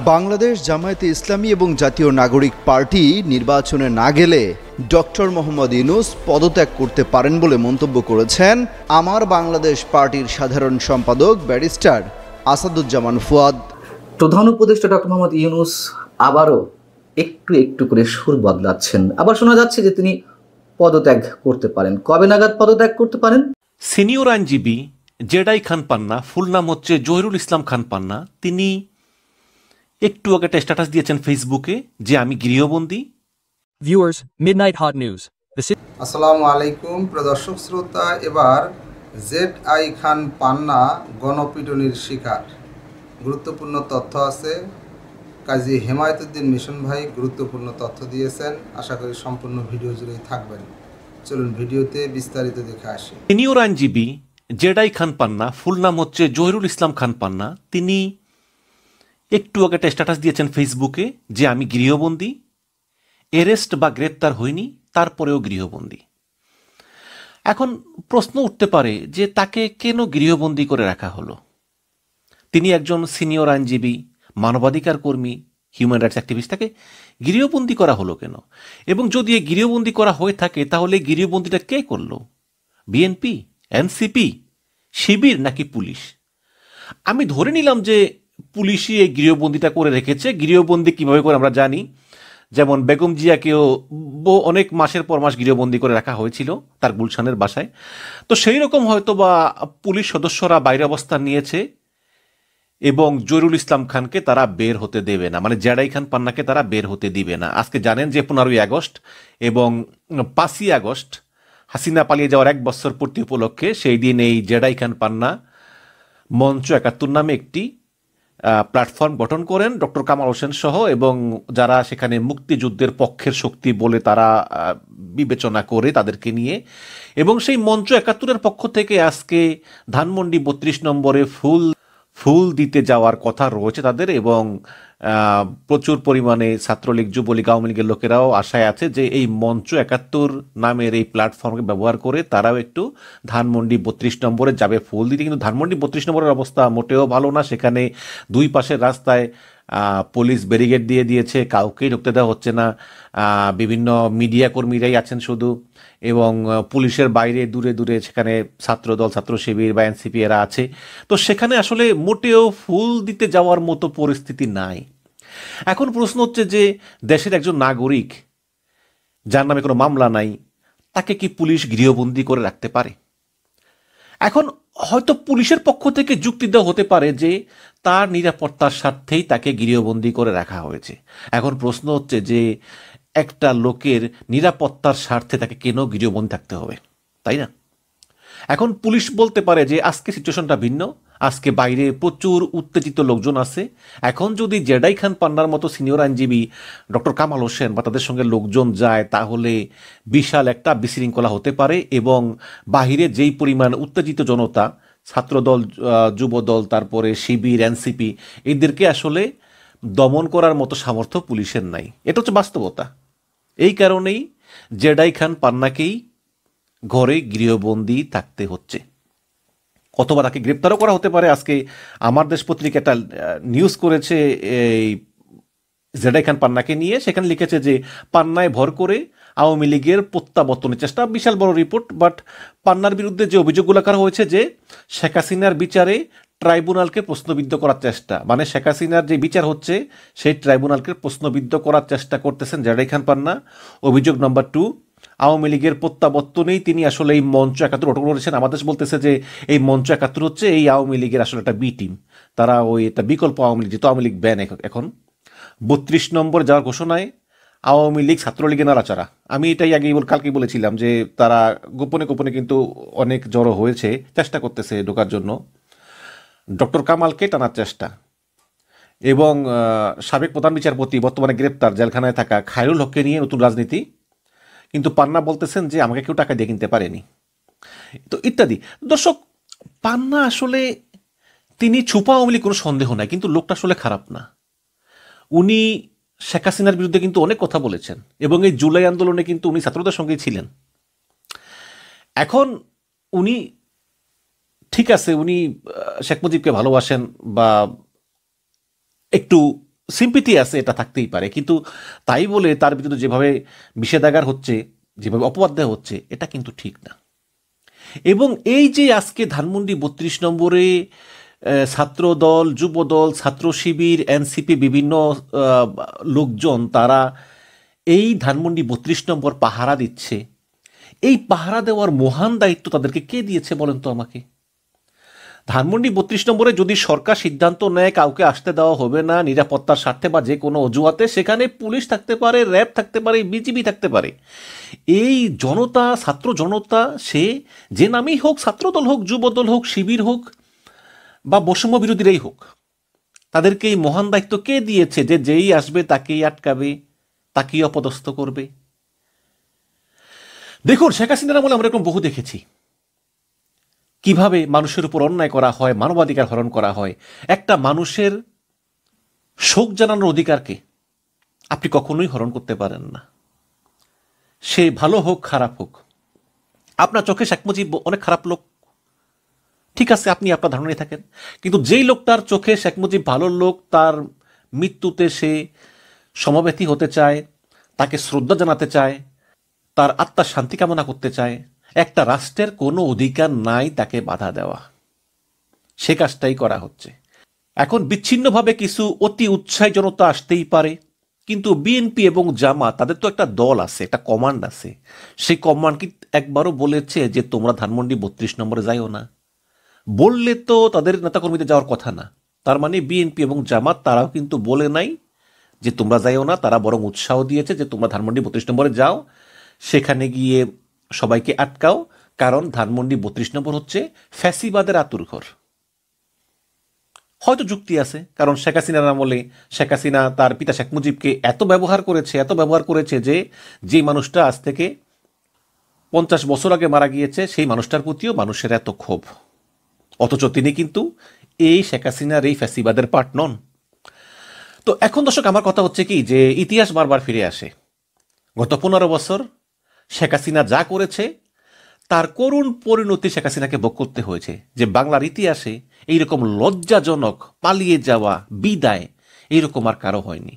বাংলাদেশ জামায়াতে ইসলামী এবং জাতীয় নাগরিক পার্টি নির্বাচনে না গেলে ডক্টর মোহাম্মদ ইউনূস পদত্যাগ করতে পারেন বলে মন্তব্য করেছেন আমার বাংলাদেশ পার্টির সাধারণ সম্পাদক ব্যারিস্টার আসাদুজ্জামান ফুয়াদ। প্রধান উপদেষ্টা ডক্টর মোহাম্মদ ইউনূস আবারও একটু একটু করে সুর বদলাচ্ছেন। আবার শোনা যাচ্ছে যে তিনি পদত্যাগ করতে পারেন। কবে নাগাদ পদত্যাগ করতে পারেন? সিনিয়র আইনজীবী জেডাই খান পান্না, ফুল নাম হচ্ছে জহিরুল ইসলাম খান পান্না, তিনি একটু আগে একটা স্ট্যাটাস দিয়েছেন ফেসবুকে যে আমি গৃহবন্দী। Viewers, midnight hot news. আসসালামু আলাইকুম প্রদর্শক শ্রোতা। এবার জেডআই খান পান্না গণপিটুনির শিকার, গুরুত্বপূর্ণ তথ্য আছে। কাজী হেমায়েতুদ্দিন মিশন ভাই গুরুত্বপূর্ণ তথ্য দিয়েছেন, আশা করি সম্পূর্ণ ভিডিও জুড়েই থাকবেন। চলুন ভিডিওতে বিস্তারিত দেখে আসি। সিনিয়র আইনজীবী জেডাই খান পান্না, ফুল নাম হচ্ছে জহিরুল ইসলাম খান পান্না, তিনি একটু আগে একটা স্ট্যাটাস দিয়েছেন ফেসবুকে যে আমি গৃহবন্দী, অ্যারেস্ট বা গ্রেপ্তার হইনি, তারপরেও গৃহবন্দী। এখন প্রশ্ন উঠতে পারে যে তাকে কেন গৃহবন্দী করে রাখা হলো? তিনি একজন সিনিয়র আইনজীবী, মানবাধিকার কর্মী, হিউম্যান রাইটস অ্যাক্টিভিস্ট, তাকে গৃহবন্দী করা হলো কেন? এবং যদি এই গৃহবন্দী করা হয়ে থাকে তাহলে গৃহবন্দীটা কে করলো? বিএনপি, এনসিপি, শিবির নাকি পুলিশ? আমি ধরে নিলাম যে পুলিশই এই গৃহবন্দীটা করে রেখেছে। গৃহবন্দী কিভাবে করে আমরা জানি, যেমন বেগম জিয়াকেও অনেক মাসের পর মাস গৃহবন্দী করে রাখা হয়েছিল তার গুলশানের বাসায়। তো সেই রকম হয়তো বা পুলিশ সদস্যরা বাইরে অবস্থান নিয়েছে এবং জহিরুল ইসলাম খানকে তারা বের হতে দেবে না, মানে জেডাই খান পান্নাকে তারা বের হতে দিবে না। আজকে জানেন যে 15ই আগস্ট এবং 5ই আগস্ট হাসিনা পালিয়ে যাওয়ার 1 বছর পূর্তি উপলক্ষে সেই দিন এই জেডাই খান পান্না মঞ্চ 71 নামে একটি প্ল্যাটফর্ম গঠন করেন ডক্টর কামাল হোসেন সহ, এবং যারা সেখানে মুক্তিযুদ্ধের পক্ষের শক্তি বলে তারা বিবেচনা করে তাদেরকে নিয়ে, এবং সেই মঞ্চ 71-এর পক্ষ থেকে আজকে ধানমন্ডি 32 নম্বরে ফুল দিতে যাওয়ার কথা রয়েছে তাদের, এবং প্রচুর পরিমাণে ছাত্রলীগ, যুবলীগ, আওয়ামী লীগের লোকেরাও আশায় আছে যে এই মঞ্চ 71 নামের এই প্ল্যাটফর্মকে ব্যবহার করে তারাও একটু ধানমন্ডি 32 নম্বরে যাবে ফুল দিতে। কিন্তু ধানমন্ডি 32 নম্বরের অবস্থা মোটেও ভালো না। সেখানে দুই পাশের রাস্তায় পুলিশ ব্যারিকেড দিয়ে দিয়েছে, কাউকেই ঢুকতে দেওয়া হচ্ছে না। বিভিন্ন মিডিয়া কর্মীরাই আছেন শুধু, এবং পুলিশের বাইরে দূরে দূরে সেখানে ছাত্রদল, ছাত্র শিবির বা এনসিপি এরা আছে। তো সেখানে আসলে মোটেও ফুল দিতে যাওয়ার মতো পরিস্থিতি নাই। এখন প্রশ্ন হচ্ছে যে দেশের একজন নাগরিক যার নামে কোনো মামলা নাই, তাকে কি পুলিশ গৃহবন্দী করে রাখতে পারে? এখন হয়তো পুলিশের পক্ষ থেকে যুক্তি দেওয়া হতে পারে যে তার নিরাপত্তার স্বার্থেই তাকে গৃহবন্দী করে রাখা হয়েছে। এখন প্রশ্ন হচ্ছে যে একটা লোকের নিরাপত্তার স্বার্থে তাকে কেন গৃহবন্দী থাকতে হবে, তাই না? এখন পুলিশ বলতে পারে যে আজকে সিচুয়েশনটা ভিন্ন, আজকে বাইরে প্রচুর উত্তেজিত লোকজন আছে। এখন যদি জেডাই খান পান্নার মতো সিনিয়র আইনজীবী, ডক্টর কামাল হোসেন বা তাদের সঙ্গে লোকজন যায়, তাহলে বিশাল একটা বিশৃঙ্খলা হতে পারে, এবং বাহিরে যেই পরিমাণ উত্তেজিত জনতা, ছাত্রদল, যুবদল, তারপরে শিবির, এনসিপি, এদেরকে আসলে দমন করার মতো সামর্থ্য পুলিশের নাই। এটা হচ্ছে বাস্তবতা। এই কারণেই জেডাই খান পান্নাকেই ঘরে গৃহবন্দী থাকতে হচ্ছে, অথবা তাকে গ্রেপ্তারও করা হতে পারে। আজকে আমার দেশ পত্রিকা একটা নিউজ করেছে এই জেডাই খান পান্নাকে নিয়ে, সেখানে লিখেছে যে পান্নায় ভর করে আওয়ামী লীগের প্রত্যাবর্তনের চেষ্টা। বিশাল বড় রিপোর্ট, বাট পান্নার বিরুদ্ধে যে অভিযোগগুলো করা হয়েছে যে শেখ হাসিনার বিচারে ট্রাইব্যুনালকে প্রশ্নবিদ্ধ করার চেষ্টা, মানে শেখ হাসিনার যে বিচার হচ্ছে সেই ট্রাইব্যুনালকে প্রশ্নবিদ্ধ করার চেষ্টা করতেছেন জেডাই খান পান্না। অভিযোগ নাম্বার 2, আওয়ামী লীগের প্রত্যাবর্তনেই তিনি আসলে এই মঞ্চ 71 গঠন করেছেন। আমাদের বলতেছে যে এই মঞ্চ 71 হচ্ছে এই আওয়ামী লীগের আসলে একটা বি টিম, তারা ওই একটা বিকল্প আওয়ামী লীগ, যেহেতু আওয়ামী লীগ ব্যান এখন 32 নম্বর যাওয়ার ঘোষণায় আওয়ামী লীগ ছাত্রলীগের নাড়াচাড়া। আমি এটাই কালকেই বলেছিলাম যে তারা গোপনে গোপনে কিন্তু অনেক জড়ো হয়েছে, চেষ্টা করতেছে ঢোকার জন্য, ডক্টর কামালকে টানার চেষ্টা, এবং সাবেক প্রধান বিচারপতি বর্তমানে গ্রেপ্তার জেলখানায় থাকা খায়রুল হককে নিয়ে নতুন রাজনীতি। কিন্তু পান্না বলতেছেন যে আমাকে কেউ টাকা দিয়ে কিনতে পারেনি, তো ইত্যাদি। দর্শক, পান্না আসলে তিনি ছুপা আওয়ামী লীগ, কোনো সন্দেহ নাই, কিন্তু লোকটা আসলে খারাপ না। উনি শেখ হাসিনার বিরুদ্ধে কিন্তু অনেক কথা বলেছেন, এবং এই জুলাই আন্দোলনে কিন্তু উনি ছাত্রদের সঙ্গেই ছিলেন। এখন উনি ঠিক আছে, উনি শেখ মুজিবকে ভালোবাসেন বা একটু সিম্পিতি আছে, এটা থাকতেই পারে, কিন্তু তাই বলে তার বিরুদ্ধে যেভাবে বিষেধাগার হচ্ছে, যেভাবে অপবাদ দেওয়া হচ্ছে, এটা কিন্তু ঠিক না। এবং এই যে আজকে ধানমন্ডি 32 নম্বরে ছাত্রদল, যুবদল, ছাত্র শিবির, এনসিপি বিভিন্ন লোকজন তারা এই ধানমন্ডি 32 নম্বর পাহারা দিচ্ছে, এই পাহারা দেওয়ার মহান দায়িত্ব তাদেরকে কে দিয়েছে বলেন তো আমাকে? ধানমন্ডি 32 নম্বরে যদি সরকার সিদ্ধান্ত নেয় কাউকে আসতে দেওয়া হবে না নিরাপত্তার স্বার্থে বা যে কোনো অজুহাতে, সেখানে পুলিশ থাকতে পারে, র্যাব থাকতে পারে, বিজিবি থাকতে পারে। এই জনতা, ছাত্র জনতা, সে যে নামেই হোক, ছাত্রদল হোক, যুবদল হোক, শিবির হোক বা বৈষম্য বিরোধীরাই হোক, তাদেরকে এই মহান দায়িত্ব কে দিয়েছে যে যেই আসবে তাকেই আটকাবে, তাকেই অপদস্থ করবে? দেখুন, শেখ হাসিনার আমলে আমরা এরকম বহু দেখেছি কিভাবে মানুষের উপর অন্যায় করা হয়, মানবাধিকার হরণ করা হয়। একটা মানুষের শোক জানানোর অধিকারকে আপনি কখনোই হরণ করতে পারেন না, সে ভালো হোক খারাপ হোক। আপনার চোখে শেখ মুজিব অনেক খারাপ লোক, ঠিক আছে, আপনি আপনার ধারণায় থাকেন, কিন্তু যেই লোকটার চোখে শেখ মুজিব ভালো লোক, তার মৃত্যুতে সে সমবেতী হতে চায়, তাকে শ্রদ্ধা জানাতে চায়, তার আত্মার শান্তি কামনা করতে চায়, একটা রাষ্ট্রের কোনো অধিকার নাই তাকে বাধা দেওয়া। সে কাজটাই করা হচ্ছে। এখন বিচ্ছিন্নভাবে কিছু অতি উৎসাহী জনতা আসতেই পারে, কিন্তু বিএনপি এবং জামাত তাদের তো একটা দল আছে, একটা কমান্ড আছে। সেই কমান্ড কি একবারও বলেছে যে তোমরা ধানমন্ডি 32 নম্বরে যাইও না? বললে তো তাদের নেতাকর্মীদের যাওয়ার কথা না। তার মানে বিএনপি এবং জামাত তারাও কিন্তু বলে নাই যে তোমরা যাইও না, তারা বরং উৎসাহ দিয়েছে যে তোমরা ধানমন্ডি 32 নম্বরে যাও, সেখানে গিয়ে সবাইকে আটকাও, কারণ ধানমন্ডি 32 নম্বর হচ্ছে ফ্যাসিবাদের আতুরঘর। হয়তো যুক্তি আছে, কারণ শেখ হাসিনার আমলে শেখ হাসিনা তার পিতা শেখ মুজিবকে এত ব্যবহার করেছে যে যে মানুষটা আজ থেকে 50 বছর আগে মারা গিয়েছে, সেই মানুষটার প্রতিও মানুষের এত ক্ষোভ। অথচ তিনি কিন্তু এই শেখ হাসিনার এই ফ্যাসিবাদের পার্ট নন। তো এখন দর্শক, আমার কথা হচ্ছে কি, যে ইতিহাস বারবার ফিরে আসে। গত 15 বছর শেখ হাসিনা যা করেছে তার করুণ পরিণতি শেখ হাসিনাকে ভোগ করতে হয়েছে। যে বাংলার ইতিহাসে এইরকম লজ্জাজনক পালিয়ে যাওয়া, বিদায়, এইরকম আর কারো হয়নি।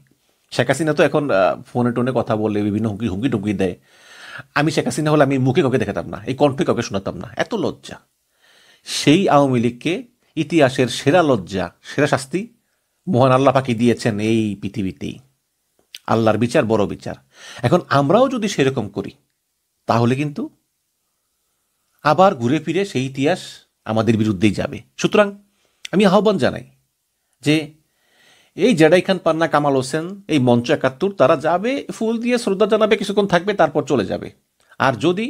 শেখ হাসিনা তো এখন ফোনে টোনে কথা বলে বিভিন্ন হুমকি টুমকি দেয়। আমি শেখ হাসিনা হলে আমি মুখে কাউকে দেখাতাম না, এই কণ্ঠে কাউকে শোনাতাম না, এত লজ্জা। সেই আওয়ামী লীগকে ইতিহাসের সেরা লজ্জা, সেরা শাস্তি মহান আল্লাহ পাকি দিয়েছেন এই পৃথিবীতেই। আল্লাহর বিচার বড় বিচার। এখন আমরাও যদি সেরকম করি তাহলে কিন্তু আবার ঘুরে ফিরে সেই ইতিহাস আমাদের বিরুদ্ধেই যাবে। সুতরাং আমি আহ্বান জানাই যে এই জেডাই খান পান্না, কামাল হোসেন, এই মঞ্চ 71 তারা যাবে, ফুল দিয়ে শ্রদ্ধা জানাবে, কিছুক্ষণ থাকবে, তারপর চলে যাবে। আর যদি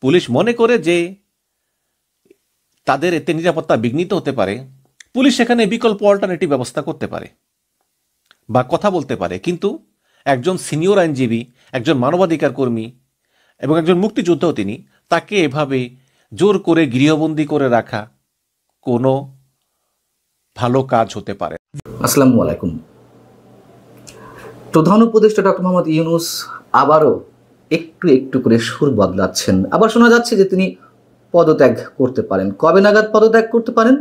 পুলিশ মনে করে যে তাদের এতে নিরাপত্তা বিঘ্নিত হতে পারে, পুলিশ সেখানে বিকল্প অল্টারনেটিভ ব্যবস্থা করতে পারে বা কথা বলতে পারে। কিন্তু একজন সিনিয়র আইনজীবী, একজন মানবাধিকার কর্মী এবং একজন মুক্তিযোদ্ধাও তিনি, তাকে এভাবে জোর করে গৃহবন্দী করে রাখা কোনো ভালো কাজ হতে পারে। আসসালামু আলাইকুম। প্রধান উপদেষ্টা ডক্টর মোহাম্মদ ইউনূস আবারও একটু করে সুর বদলাচ্ছেন। আবার শোনা যাচ্ছে যে তিনি পদত্যাগ করতে পারেন। কবে নাগাদ পদত্যাগ করতে পারেন?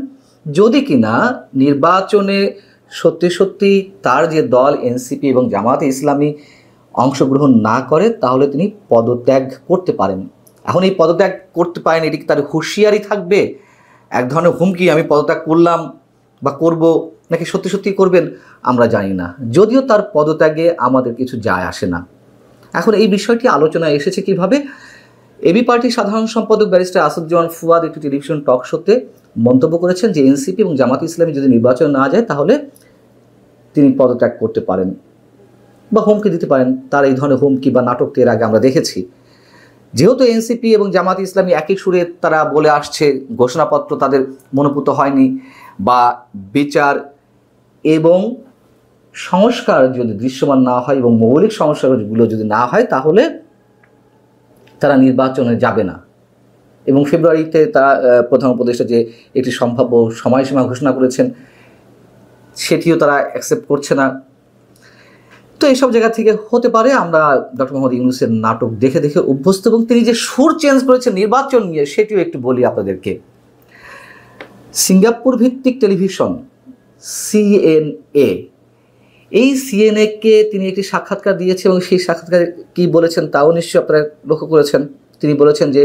যদি কিনা নির্বাচনে সত্যি তার যে দল এনসিপি এবং জামায়াতে ইসলামী অংশগ্রহণ না করে, তাহলে তিনি পদত্যাগ করতে পারেন। এখন এই পদত্যাগ করতে পারেন, এটি কি তার হুঁশিয়ারি থাকবে, এক ধরনের হুমকি, আমি পদত্যাগ করলাম বা করব, নাকি সত্যি করবেন আমরা জানি না। যদিও তার পদত্যাগে আমাদের কিছু যায় আসে না। এখন এই বিষয়টি আলোচনায় এসেছে কিভাবে? এবি পার্টির সাধারণ সম্পাদক ব্যারিস্টার আসাদুজ্জামান ফুয়াদ একটি টেলিভিশন টক শোতে মন্তব্য করেছেন যে এনসিপি এবং জামায়াতে ইসলামী যদি নির্বাচন না যায় তাহলে তিনি পদত্যাগ করতে পারেন বা হুমকি দিতে পারেন। তার এই ধরনের হুমকি বা নাটক এর আগে আমরা দেখেছি। যেহেতু এনসিপি এবং জামায়াতে ইসলামী একই সুরে তারা বলে আসছে, ঘোষণাপত্র তাদের মনোপুত হয়নি, বা বিচার এবং সংস্কার যদি দৃশ্যমান না হয় এবং মৌলিক সংস্কারগুলো যদি না হয়, তাহলে তারা নির্বাচনে যাবে না। এবং ফেব্রুয়ারিতে তারা প্রধান উপদেষ্টা যে একটি সম্ভাব্য সময়সীমা ঘোষণা করেছেন, সেটিও তারা অ্যাকসেপ্ট করছে না। তো এইসব জায়গা থেকে হতে পারে আমরা ডক্টর মোহাম্মদ ইউনূসের নাটক দেখে অভ্যস্ত, এবং তিনি যে সুর চেঞ্জ করেছেন নির্বাচন নিয়ে, সেটিও একটু বলি আপনাদেরকে। সিঙ্গাপুর ভিত্তিক টেলিভিশন CNA এই সিএনএ-কে তিনি একটি সাক্ষাৎকার দিয়েছে এবং সেই সাক্ষাৎকারে কি বলেছেন তাও নিশ্চয়ই আপনারা লক্ষ্য করেছেন। তিনি বলেছেন যে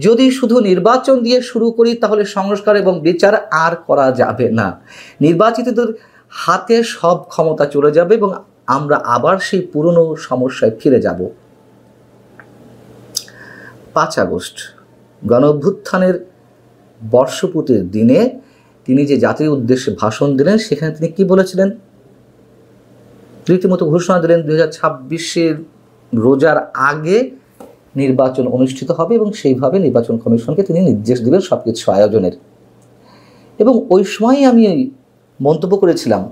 যদি শুধু নির্বাচন দিয়ে শুরু করি তাহলে সংস্কার এবং বিচার আর করা যাবে না, নির্বাচিতদের হাতে সব ক্ষমতা চলে যাবে এবং আমরা আবার সেই পুরনো সমস্যায় ফিরে যাব। 5 আগস্ট গণ অভ্যুত্থানের বর্ষপূর্তির দিনে তিনি যে জাতির উদ্দেশ্যে ভাষণ দিলেন সেখানে তিনি কি বলেছিলেন? রীতিমতো ঘোষণা দিলেন 2026-এর রোজার আগে নির্বাচন অনুষ্ঠিত হবে এবং সেইভাবে নির্বাচন কমিশনকে তিনি নির্দেশ দিলেন সবকিছু আয়োজনের। এবং ওই সময়ই আমি মন্তব্য করেছিলাম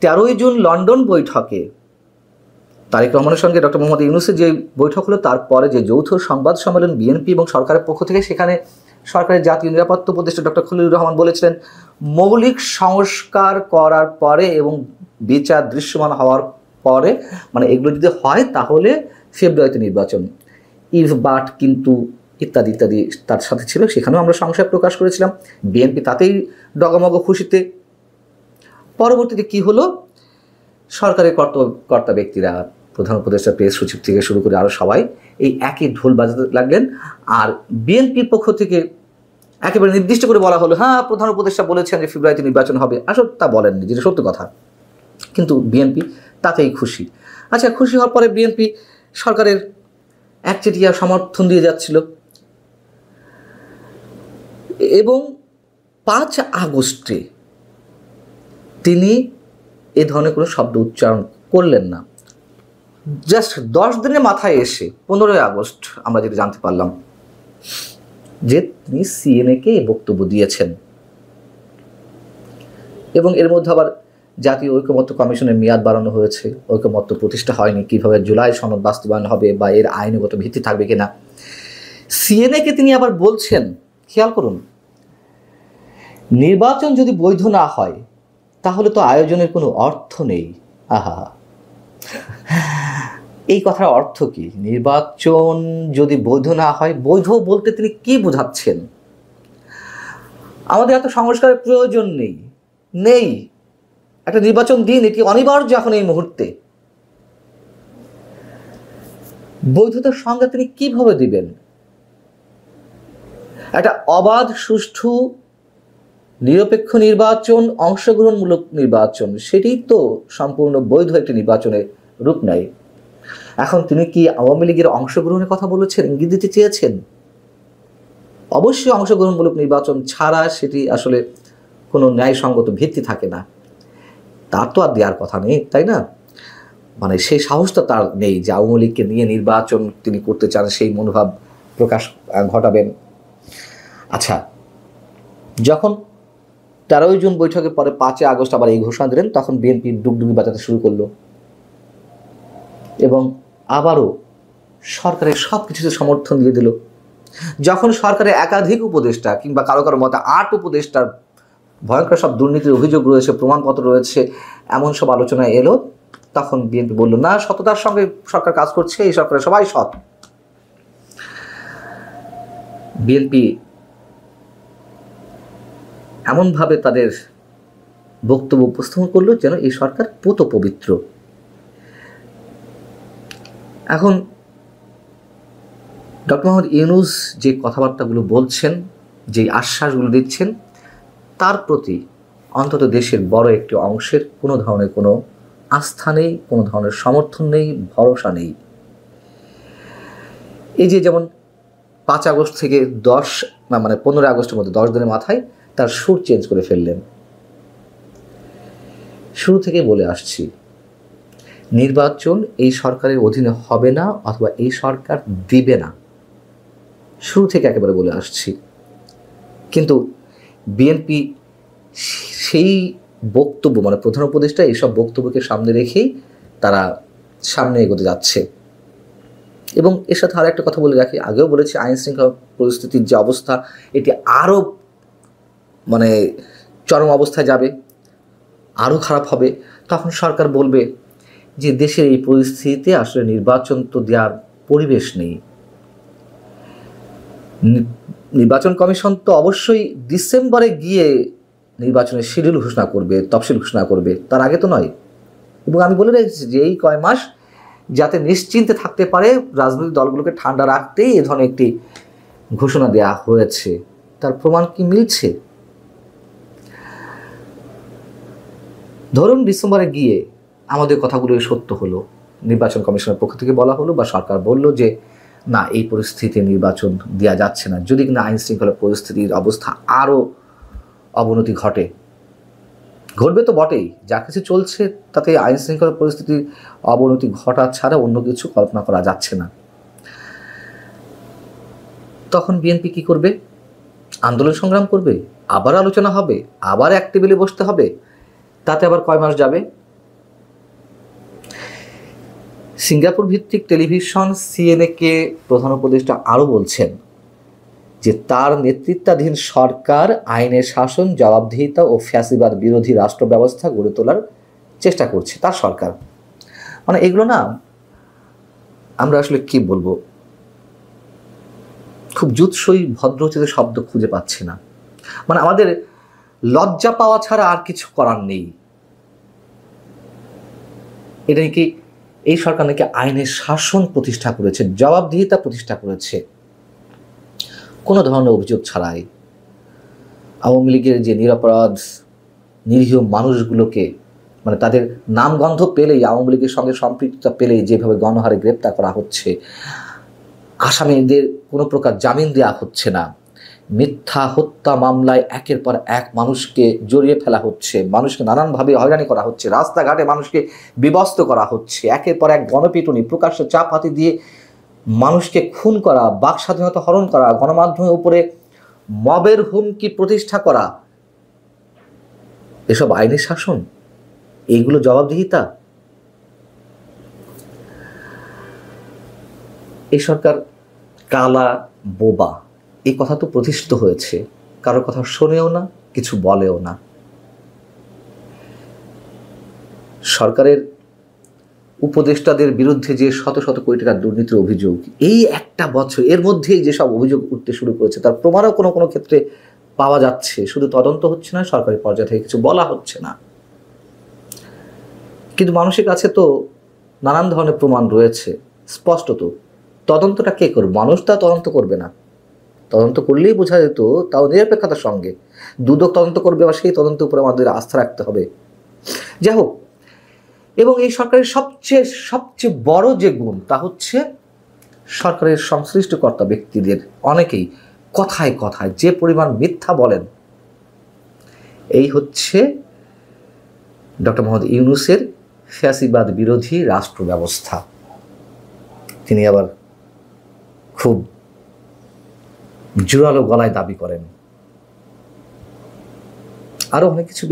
13ই জুন লন্ডন বৈঠকে তারেক রহমানের সঙ্গে ডক্টর মোহাম্মদ ইউনূসের যে বৈঠক হলো, তারপরে যে যৌথ সংবাদ সম্মেলন বিএনপি এবং সরকারের পক্ষ থেকে, সেখানে সরকারের জাতীয় নিরাপত্তা উপদেষ্টা ডক্টর খলিলুর রহমান বলেছিলেন মৌলিক সংস্কার করার পরে এবং বিচার দৃশ্যমান হওয়ার পরে, মানে এগুলো যদি হয় তাহলে ফেব্রুয়ারিতে নির্বাচন, ইফ বাট কিন্তু ইত্যাদি ইত্যাদি তার সাথে ছিল। সেখানেও আমরা সংশয় প্রকাশ করেছিলাম, বিএনপি তাতেই ডগমগ খুশিতে। পরবর্তীতে কি হলো, সরকারের কর্তা ব্যক্তিরা, প্রধান উপদেষ্টা, প্রেস সচিব থেকে শুরু করে আরও সবাই এই একই ঢোল বাজাতে লাগলেন। আর বিএনপির পক্ষ থেকে একেবারে নির্দিষ্ট করে বলা হলো হ্যাঁ প্রধান উপদেষ্টা বলেছেন যে ফেব্রুয়ারিতে নির্বাচন হবে, আসলে তা বলেননি, যেটা সত্য কথা, কিন্তু বিএনপি তাতেই খুশি। আচ্ছা, খুশি হওয়ার পরে বিএনপি সরকারের একচেটিয়া সমর্থন দিয়ে যাচ্ছিল এবং 5 আগস্টে তিনি এ ধরনের কোনো শব্দ উচ্চারণ করলেন না। জাস্ট 10 দিনের মাথায় এসে 15ই আগস্ট আমরা যেটা জানতে পারলাম যে তিনি সিএনএ-কে বক্তব্য দিয়েছেন এবং এর মধ্যে আবার জাতীয় ঐকমত্য কমিশনের মেয়াদ বাড়ানো হয়েছে, ঐকমত্য প্রতিষ্ঠা হয়নি, কিভাবে জুলাই সনদ বাস্তবায়ন হবে বা এর আইনগত ভিত্তি থাকবে কিনা। সিএনএ-কে তিনি আবার বলছেন, খেয়াল করুন, নির্বাচন যদি বৈধ না হয় তাহলে তো আয়োজনের কোনো অর্থ নেই। আহা, এই কথার অর্থ কি? নির্বাচন যদি বৈধ না হয়, বৈধ বলতে তিনি কি বোঝাচ্ছেন? আমাদের এত সংস্কারের প্রয়োজন নেই, একটা নির্বাচন দিন, এটি অনিবার্য এখন এই মুহূর্তে। বৈধতার সংজ্ঞা তিনি কিভাবে দিবেন? একটা অবাধ, সুষ্ঠু, নিরপেক্ষ নির্বাচন, অংশগ্রহণমূলক নির্বাচন, সেটি তো সম্পূর্ণ বৈধ একটি নির্বাচনের রূপ নেয়। এখন তিনি কি আওয়ামী লীগের অংশগ্রহণের কথা বলেছেন, ইঙ্গিত দিতে চেয়েছেন? অবশ্যই অংশগ্রহণমূলক নির্বাচন ছাড়া সেটি আসলে কোনো ন্যায়সঙ্গত ভিত্তি থাকে না, তার তো আর দেওয়ার কথা নেই, তাই না? মানে সেই সাহসটা তার নেই যে আওয়ামী লীগকে নিয়ে নির্বাচন তিনি করতে চান, সেই মনোভাব প্রকাশ ঘটাবেন। আচ্ছা, যখন 13ই জুন বৈঠকের পরে 5 আগস্ট আবার এই ঘোষণা দিলেন, তখন বিএনপি ডুগডুগি বাজাতে শুরু করলো এবং আবারও সরকারের সব কিছুতে সমর্থন দিয়ে দিল। যখন সরকারের একাধিক উপদেষ্টা কিংবা কারো কারো মতে 8 উপদেষ্টার ভয়ঙ্কর সব দুর্নীতির অভিযোগ রয়েছে, প্রমাণপত্র রয়েছে, এমন সব আলোচনায় এলো, তখন বিএনপি বলল না, সততার সঙ্গে সরকার কাজ করছে, এই সরকারের সবাই সৎ। বিএনপি এমনভাবে তাদের বক্তব্য উপস্থাপন করলো যেন এই সরকার পুত পবিত্র। এখন ডক্টর মোহাম্মদ ইউনূস যে কথাবার্তাগুলো বলছেন, যে আশ্বাসগুলো দিচ্ছেন, তার প্রতি অন্তত দেশের বড় একটি অংশের কোনো ধরনের কোনো আস্থা নেই, কোনো ধরনের সমর্থন নেই, ভরসা নেই। এই যে যেমন 5 আগস্ট থেকে 15 আগস্টের মধ্যে 10 দিনের মাথায় তার সুর চেঞ্জ করে ফেললেন। শুরু থেকে বলে আসছি, নির্বাচন এই সরকারের অধীনে হবে না অথবা এই সরকার দিবে না, শুরু থেকে একেবারে বলে আসছি। কিন্তু বিএনপি সেই বক্তব্য, মানে প্রধান উপদেষ্টা এইসব বক্তব্যকে সামনে রেখেই তারা সামনে এগোতে যাচ্ছে। এবং এর সাথে আরও একটা কথা বলে রাখি, আগেও বলেছি, আইন শৃঙ্খলা পরিস্থিতির যে অবস্থা, এটি আরও মানে চরম অবস্থায় যাবে, আরও খারাপ হবে। তখন সরকার বলবে যে দেশের এই পরিস্থিতিতে আসলে নির্বাচন তো দেওয়ার পরিবেশ নেই। নির্বাচন কমিশন তো অবশ্যই ডিসেম্বরে গিয়ে নির্বাচনের শিডিউল ঘোষণা করবে, তফসিল ঘোষণা করবে, তার আগে তো নয়। এবং আমি বলে রেখেছি যে এই কয় মাস যাতে নিশ্চিন্তে থাকতে পারে রাজনৈতিক দলগুলোকে ঠান্ডা রাখতেই এ ধরনের একটি ঘোষণা দেওয়া হয়েছে। তার প্রমাণ কি মিলছে? ধরুন ডিসেম্বরে গিয়ে আমাদের কথাগুলো সত্য হলো, নির্বাচন কমিশনের পক্ষ থেকে বলা হলো বা সরকার বলল যে না, এই পরিস্থিতিতে নির্বাচন দেওয়া যাচ্ছে না, যদি কিনা আইন শৃঙ্খলা পরিস্থিতির অবস্থা আরও অবনতি ঘটবে তো বটেই, যা কিছু চলছে তাতে আইন শৃঙ্খলা পরিস্থিতির অবনতি ঘটা ছাড়া অন্য কিছু কল্পনা করা যাচ্ছে না। তখন বিএনপি কি করবে? আন্দোলন সংগ্রাম করবে, আবার আলোচনা হবে, আবার এক টেবিলে বসতে হবে, তাতে আবার কয় মাস যাবে? সিঙ্গাপুর ভিত্তিক টেলিভিশন সিএনএ-কে প্রধান উপদেষ্টা আরও বলছেন যে তার নেতৃত্বাধীন সরকার আইনের শাসন, জবাবদিহিতা ও ফ্যাসিবাদ বিরোধী রাষ্ট্র ব্যবস্থা গড়ে তোলার চেষ্টা করছে তার সরকার। মানে এগুলো না আমরা আসলে কি বলবো, খুব জুৎসই ভদ্রোচিত শব্দ খুঁজে পাচ্ছি না। মানে আমাদের লজ্জা পাওয়া ছাড়া আর কিছু করার নেই। এটা নাকি এই সরকার নাকি আইনের শাসন প্রতিষ্ঠা করেছে, জবাবদিহিতা প্রতিষ্ঠা করেছে কোনো ধরনের অভিযোগ ছাড়াই। আওয়ামী লীগের যে নিরপরাধ নিরীহ মানুষগুলোকে, মানে তাদের নামগন্ধ পেলেই, আওয়ামী লীগের সঙ্গে সম্পৃক্ততা পেলেই যেভাবে গণহারে গ্রেপ্তার করা হচ্ছে, আসামিদের কোনো প্রকার জামিন দেওয়া হচ্ছে না, মিথ্যা হত্যা মামলায় একের পর এক মানুষকে জড়িয়ে ফেলা হচ্ছে, মানুষকে নানানভাবে হয়রানি করা হচ্ছে, রাস্তাঘাটে মানুষকে বিবস্ত করা হচ্ছে, একের পর এক গণপিটুনি, প্রকাশ্যে চাপ হাতি দিয়ে মানুষকে খুন করা, বাক স্বাধীনতা হরণ করা, গণমাধ্যমের উপরে মবের হুমকি প্রতিষ্ঠা করা, এসব আইনের শাসন, এইগুলো জবাবদিহিতা? এই সরকার কালা বোবা, এই কথা তো প্রতিষ্ঠিত হয়েছে, কারোর কথা শোনেও না, কিছু বলেও না। সরকারের উপদেষ্টাদের বিরুদ্ধে যে শত শত কোটি টাকার দুর্নীতির অভিযোগ, এই একটা বছর এর মধ্যেই যেসব অভিযোগ উঠতে শুরু করেছে তার প্রমাণও কোনো কোনো ক্ষেত্রে পাওয়া যাচ্ছে। শুধু তদন্ত হচ্ছে না, সরকারি পর্যায়ে থেকে কিছু বলা হচ্ছে না, কিন্তু মানুষের কাছে তো নানান ধরনের প্রমাণ রয়েছে স্পষ্টত। তদন্তটা কে করবে? মানুষ তা তদন্ত করবে না। তদন্ত করলেই বোঝা যেত, তাও নিরপেক্ষতার সঙ্গে। দুদক তদন্ত করবে বা সেই তদন্তের উপরে আমাদের আস্থা রাখতে হবে। যাই হোক, এবং এই সরকারের সবচেয়ে বড় যে গুণ তা হচ্ছে সরকারের সংশ্লিষ্ট কর্তা ব্যক্তিদের অনেকেই কথায় কথায় যে পরিমাণ মিথ্যা বলেন, এই হচ্ছে ডক্টর মোহাম্মদ ইউনূসের ফ্যাসিবাদ বিরোধী রাষ্ট্র ব্যবস্থা। তিনি আবার খুব জোরালো গলায় দাবি করেন। আরো অনেক কিছু।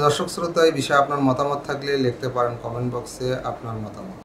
দর্শক শ্রোতা, এই বিষয়ে আপনার মতামত থাকলে লিখতে পারেন কমেন্ট বক্সে আপনার মতামত।